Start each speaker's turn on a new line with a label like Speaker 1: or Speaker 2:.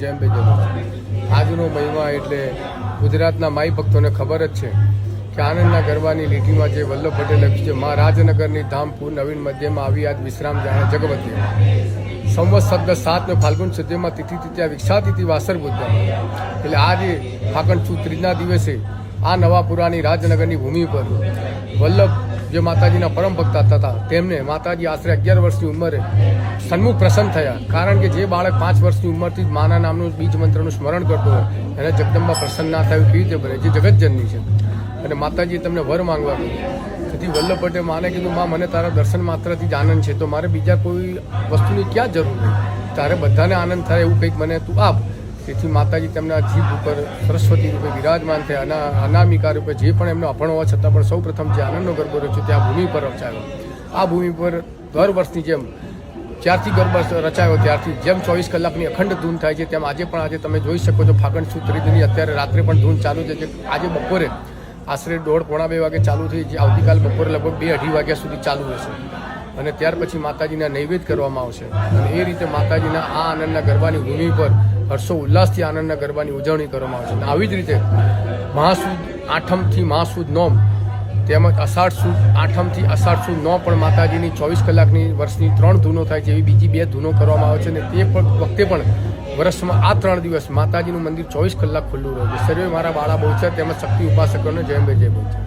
Speaker 1: જય અંબે જય ભોજ। આજનો મહિમા એટલે ગુજરાતના માઈ ભક્તોને ખબર જ છે કે આનંદના ગરબાની લીટીમાં જે વલ્લભ પટેલ લખ્યું છે, મા રાજનગરની ધામપુર નવીન મધ્યમાં આવી આજ વિશ્રામ જાણે જગવતી। સંવત શબ્દ 7 ફાલ્ગુન સુધીમાં તિથિ તિથ્યા વિક્ષાતિથિ વાસર બુદ્ધામાં, એટલે આજે ફાગણ સુદ ત્રીજના દિવસે આ નવાપુરાની રાજનગરની ભૂમિ પર વલ્લભ જે માતાજીના પરમ ભક્ત હતા તેમને માતાજી આશરે 11 વર્ષની ઉંમરે સન્મુખ પ્રસન્ન થયા। કારણ કે જે બાળક 5 વર્ષની ઉંમરથી જ માના નામનું બીજ મંત્રનું સ્મરણ કરતો હોય એને જગદંબા પ્રસન્ન ના થયું કેવી રીતે બને, જે જગતજનની છે અને માતાજીએ તમને વર માંગવા કીધું। તેથી વલ્લભ પટેલે માને કીધું, માં મને તારા દર્શન માત્રથી જ આનંદ છે, તો મારે બીજા કોઈ વસ્તુની ક્યાં જરૂર નહીં, તારે બધાને આનંદ થાય એવું કંઈક મને તું આપ। તેથી માતાજી તેમના જીભ ઉપર સરસ્વતી રૂપે વિરાજમાન થયા, અનામિકા રૂપે જે પણ એમનો અભણ હોવા છતાં પણ સૌ પ્રથમ જે આનંદનો ગરબો રચ્યો ત્યાં ભૂમિ પર રચાયો। આ ભૂમિ પર દર વર્ષની જેમ જ્યારથી ગરબા રચાયો ત્યારથી જેમ 24 કલાકની અખંડ ધૂન થાય છે તેમ આજે તમે જોઈ શકો છો ફાગણ સુદ ત્રીજની અત્યારે રાત્રે પણ ધૂન ચાલુ છે, જે આજે બપોરે આશરે 1:30-2 વાગે ચાલુ થઈ, જે આવતીકાલ બપોરે લગભગ 2-2:30 વાગ્યા સુધી ચાલુ રહેશે અને ત્યાર પછી માતાજીના નૈવેદ્ય કરવામાં આવશે। અને એ રીતે માતાજીના આ આનંદના ગરબાની ભૂમિ પર હર્ષો ઉલ્લાસથી આનંદના ગરબાની ઉજવણી કરવામાં આવશે। અને આવી જ રીતે મહાસુદ 8મથી મહાસુદ 9 તેમજ અષાઢ સુદ 8મથી અષાઢ સુદ 9 પણ માતાજીની 24 કલાકની વર્ષની 3 ધૂનો થાય છે, એવી બીજી 2 ધૂનો કરવામાં આવે છે। અને તે વખતે પણ વર્ષમાં આ 3 દિવસ માતાજીનું મંદિર 24 કલાક ખુલ્લું રહે છે। સર્વે મારા બાળા બહુ છે તેમજ શક્તિ ઉપાસકોને જય અંબે જય ભોજ।